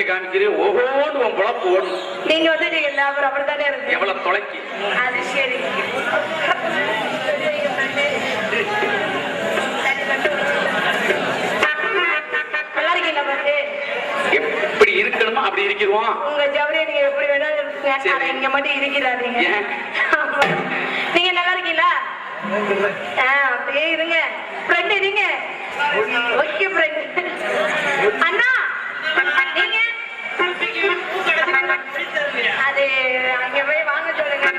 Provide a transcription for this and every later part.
காமிக்கிறேன். ஒவ்வொரு உன் குழப்பு ஓடும். நீங்க வந்து அப்புறம் அப்படித்தானே இருக்கு. எவ்வளவு தொலைக்கி அது சரி. நல்லா இருக்கீங்களா பாத்து? எப்படி இருக்கணுமோ அப்படி இருக்கிறோம். உங்க ஜவரியை நீங்க எப்படி வேணாலும் இருக்குங்க. இங்க மட்டும் இருக்கிறாதீங்க. நீங்க நல்லா இருக்கீங்களா? அப்படியே இருங்க. ஃப்ரெண்ட் இருங்க. Okay friend. அண்ணா நீங்க அது அங்க போய் வாங்க சொல்லுங்க.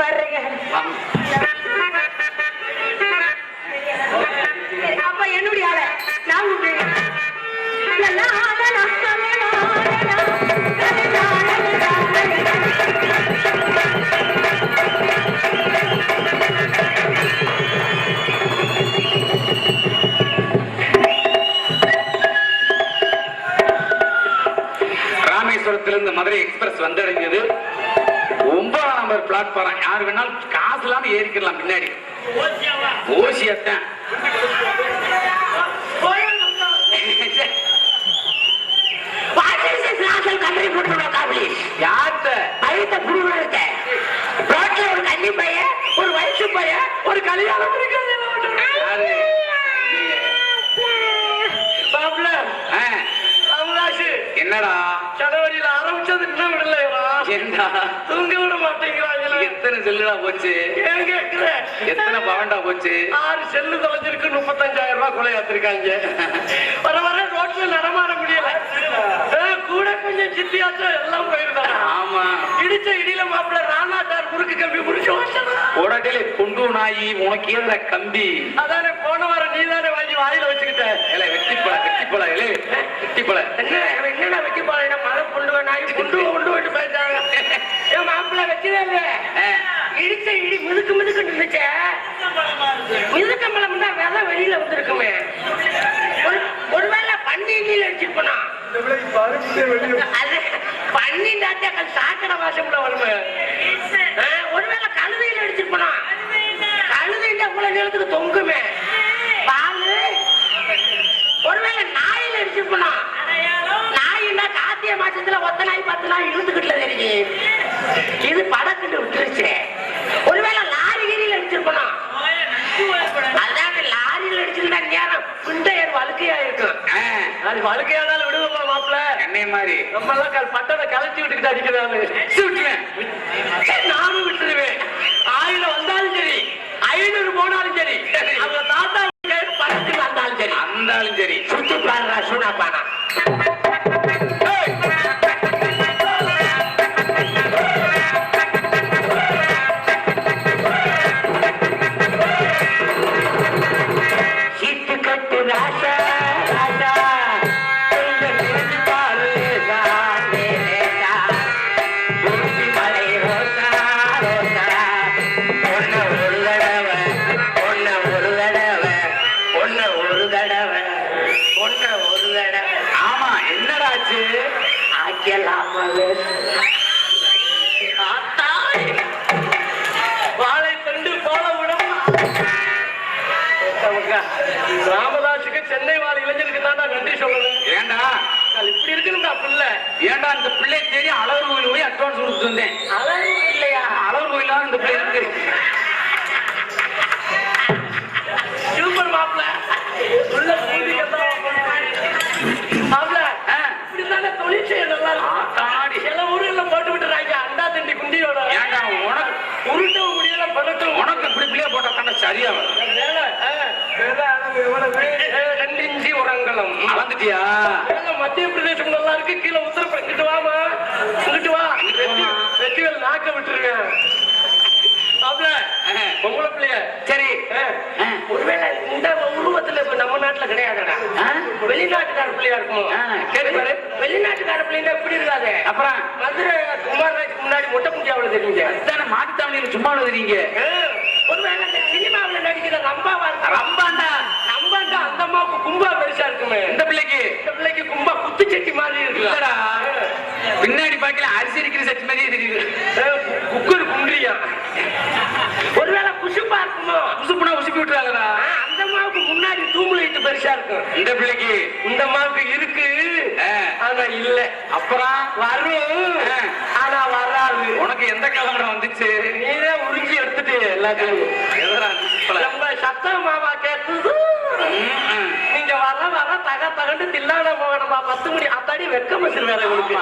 வர்றேங்க. அப்ப என்னுடைய ஆள நான் கூப்பிடுறேன். ராமேஸ்வரத்திலிருந்து மதுரை எக்ஸ்பிரஸ் வந்தடைஞ்சது. 9ஆம் நம்பர் பிளாட்பாரம். யார் வேணாலும் காசு இல்லாம ஏறிக்கலாம். பின்னாடி ஓசியத்தான் ஒரு கன்னி பையன், ஒரு வயசு பையன், ஒரு கல்யாணம் என்னடா ஜனவரியில ஆரம்பிச்சது இன்னும் விடலையா? ஏண்டா தூங்க விட மாட்டேங்கிறாங்களே. எத்தனை செல்லுடா போச்சு? ஏன் கேக்குற? எத்தனை பவன்டா போச்சு? 6 செல்லு தொலைஞ்சிருக்கு. 35,000 ரூபாய் கொலை ஏத்திருக்காங்க. வர வர ரோட்ல நடமாட முடியல. கூட கொஞ்சம் சித்தியாச்சும் எல்லாம் போயிருந்தாங்க. ஆமா, இடிச்ச இடியில மாப்பிள்ள ராணாட்டார் முறுக்கு கம்பி முடிச்சு உடனே கொண்டு நாயி உனக்கு ஏதுல கம்பி. அதானே போன வாரம் நீ தானே வாங்கி வாயில வச்சுக்கிட்ட. வெட்டிப்பழ வெட்டிப்பழ என்னடா வெட்டி போல மழை கொண்டு நாய் கொண்டு விட்டு போயிட்டாங்க. என் மாப்பிள்ள வச்சுதே இல்ல. இடிச்ச இடி மிதுக்கு மிதுக்கு இருந்துச்சு. மிதுக்கம்பளம் தான் விதை வெளியில வந்திருக்குமே. ஒருவேளை பண்ணி நீல அடிச்சிருப்பா. அது பண்ணி தாத்தியாக்கள் சாக்கடை வாசம்ல வருமே. ஒருவேளை கழுதையில அடிச்சிருப்பா. கழுதையில அவ்வளவு நேரத்துக்கு தொங்குமே பாலு. ஒருவேளை நாயில அடிச்சிருப்பா. நாயின்னா கார்த்திகை மாசத்துல ஒத்த நாய் 10 நாய் இழுத்துக்கிட்டுல தெரியும். இது படத்துட்டு விட்டுருச்சு. ஒருவேளை லாரி கீரியில அடிச்சிருப்பா. அதாவது லாரியில் அடிச்சிருந்தா நேரம் பிண்டையர் வழுக்கையா இருக்கும். அது வழுக்கையானாலும் விடுவோமா மாப்பிள்ள? என்னை மாதிரி நம்ம எல்லாம் பட்டனை கலச்சி விட்டுக்கிட்டு அடிக்கிறாங்க. நானும் விட்டுருவேன். 1000 வந்தாலும் சரி, 500 போனாலும் சரி, அவங்க தாத்தா படத்துக்கு வந்தாலும் சரி, அந்தாலும் சரி சுத்தி பாருடா சூனா பானா. ஆமா, என்னடாச்சு? வாழை தண்டு போல விடும். ராமதாசுக்கு சென்னை வாழ் இளைஞருக்கு தான் நன்றி சொல்லணும். ஏண்டா இப்படி இருக்கணும்டா பிள்ள. ஏண்டா இந்த பிள்ளை தெரியும். அழகர் கோயில் போய் அட்வான்ஸ் கொடுத்து வந்தேன். அழகு இல்லையா? அழகர் கோயிலா இந்த பிள்ளை இருக்கு. சூப்பர் மாப்பிள்ள. உள்ள மாப்பிள்ள இப்படிதானே தொழில் செய்ய நல்லா இருக்கும். சில ஊர்ல போட்டு விட்டுறாங்க அண்டா தண்டி குண்டியோட. ஏண்டா உனக்கு உருட்டவும் முடியல பழட்டும். உனக்கு இப்படி பிள்ளைய போட்டா தானே சரியா வரும். 2 இன்ச்சு உரங்களும் அளந்துட்டியா? மத்திய பிரதேசம் நல்லா இருக்கு. கீழே உத்தரப்பிரதேசம். இங்கிட்டு வாமா, இங்கிட்டு வா. வெற்றிகள் நாக்க விட்டுருவேன். பொம்பளை பிள்ளைய சரி. ஒருவேளை இந்த உருவத்துல இப்ப நம்ம நாட்டுல கிடையாதுடா. வெளிநாட்டுக்கார பிள்ளையா இருக்கும். கேள்வி வெளிநாட்டுக்கார பிள்ளைங்க எப்படி இருக்காது. அப்புறம் மதுரை குமாரராஜுக்கு முன்னாடி மொட்டை குண்டி அவ்வளவு தெரியுங்க. அதுதானே மாட்டுத்தாவணியில சும்மா எழுதுறீங்க. ஒருவேளை இந்த சினிமாவில் நடிக்கிற ரம்பாவா இருக்கு. ரம்பாண்டா அந்த அம்மாவுக்கு கும்பா பெருசா இருக்குமே. இந்த பிள்ளைக்கு கும்பா குத்து சட்டி மாதிரி இருக்குல்லடா. பின்னாடி பாக்கல அரிசி இருக்கிற சட்டி மாதிரியே தெரியுது. குக்கர் குண்டியா. ஒருவேளை குசுப்பா இருக்குமோ. குசுப்புனா உசுப்பி விட்டுறாங்கடா. அந்த அம்மாவுக்கு முன்னாடி தூம்பு லைட்டு பெருசா இருக்கும். இந்த பிள்ளைக்கு இந்த அம்மாவுக்கு இருக்கு ஆனா இல்ல. அப்புறம் வரும் ஆனா வராது. உனக்கு எந்த கலவரம் வந்துச்சு? நீதான் உறிஞ்சி எடுத்துட்டு எல்லாத்தையும். நம்ம சத்தம் மாமா கேட்டு நீங்க வர தகண்டு தில்லான போகணுமா 10 மணி அத்தாடி வெக்க மசில் வேற இவனுக்கு.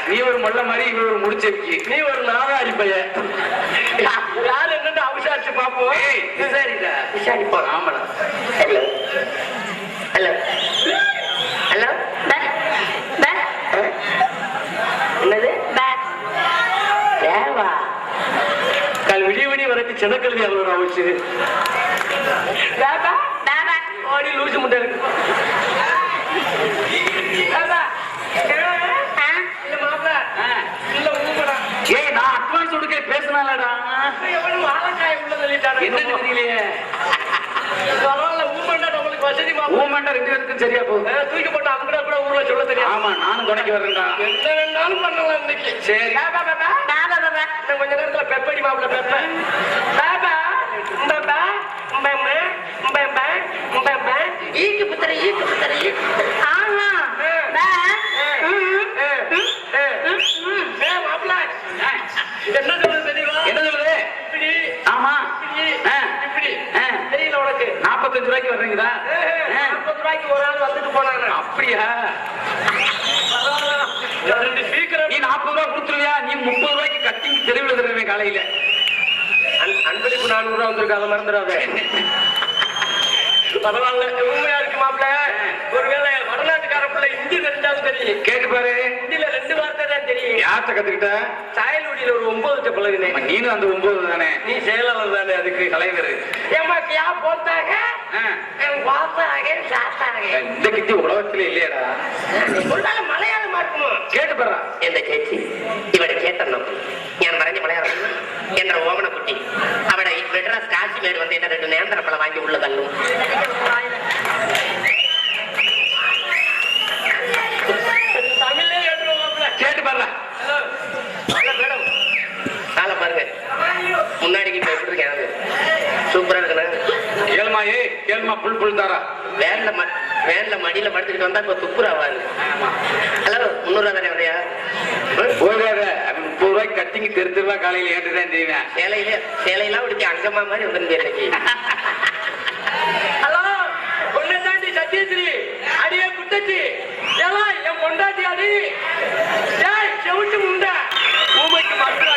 நீ ஒரு மொல்ல மாதிரி இவன் ஒரு முடிச்சிருக்கி. நீ ஒரு நாகாரி பையன். யாரு என்னன்னு அவசாரிச்சு பாப்போம். விசாரிப்போம். ஆமாடா. ஹலோ ஹலோ ஹலோ என்னது பேக் தேவா விடிய விடிய வரட்டி செனக்கழுதி அவ்வளோ ஆச்சு. ஓடி லூசு முட்டை இருக்கு. ஏய் நான் அட்வான்ஸ் கொடுக்க பேசினாலடா என்ன தெரியலையே. பரவாயில்ல ஊமண்டா நம்மளுக்கு வசதி ஊமண்டா 2 பேருக்கும் சரியா போகுது. தூக்கி போட்டு அவங்க கூட ஊர்ல சொல்ல தெரியும். ஆமா நானும் துணைக்கு வர்றேன்டா. என்ன வேணாலும் பண்ணலாம் இன்னைக்கு. சரி இன்னும் கொஞ்ச நேரத்துல பெப்படி மாவுல பெப்ப பாபா பாபா ஈக்கு புத்தர ஆஹா மாப்பிள்ள என்ன சொல்றது தெரியுமா? என்ன சொல்லுது? இப்படி ஆமா இப்படி ஆ. தெரியல உனக்கு. 45 ரூபாய்க்கு வர்றீங்களா? 40 ரூபாய்க்கு ஒரு ஆள் வந்துட்டு போனாங்க. அப்படியா? ரெண்டு ஸ்பீக்கர் நீ 40 ரூபாய் கொடுத்துருவியா? நீ 30 ரூபாய்க்கு கட்டிங் தெருவில் தருவேன் காலையில. அன்பளிப்பு 400 ரூபா வந்திருக்கு, அதை மறந்துடாத. பரவாயில்ல உண்மையா இருக்கு மாப்பிள்ள. ஒருவேளை வடநாட்டுக்கார பிள்ளை ஹிந்தி தெரிஞ்சாலும் தெரியும். கேட்டு பாரு. ஹிந்தியில 2 வார்த்தை தான் தெரியும். யார்கிட்ட கத்துக்கிட்ட? சாயல்குடியில ஒரு 9 பழகினேன். நீனும் அந்த 9 தானே? நீ செயலாளர் தானே அதுக்கு தலைவர். ஏமா கியா போட்டாங்க பார்த்தாங்க சாத்தாங்க. இந்த கிட்டி உலகத்துல இல்லையடா. ஒருவேளை மலையாளமா இருக்குமோ? கேட்டு பாரு. എന്റെ ചേച്ചി ഇവിടെ ചേട്ടനോ ഞാൻ പറഞ്ഞ മലയാളം എന്റെ ഓമനക്കുട്ടി അവിടെ മെഡ്രാസ് കാശ്മീർ വന്ന് എന്നെ 2 നേന്ത്രപ്പഴം വാങ്ങി ഉള്ള തള്ളും. தமிழ்லே எழுதுவோம் மாப்பிள்ள. கேட்டு பாரு. ஹலோ மேடம் ஆளை பாருங்க முன்னாடிக்கு இப்ப எப்படி இருக்கேன் சூப்பரா இருக்கணும். கேள்மா கேள்மா புல் தாரா. வேன்ல மடியில படுத்துக்கிட்டு வந்தா இப்ப துப்புராவாரு. ஹலோ 300 ரூபா தானே வரையா? போகாத. 30 ரூபாய்க்கு கட்டிங் தெருவா காலையில ஏற்றுதான் செய்வேன். சேலையெல்லாம் உடுத்தி அங்கம்மா மாதிரி வந்துருந்து இன்னைக்கு. ஹலோ பொண்ணை தாண்டி சத்யஸ்ரீ அடியே குட்டச்சி எல்லாம் என் பொண்டாட்டி அடி செவிட்டு முண்டை ஊமைக்கு மதுரா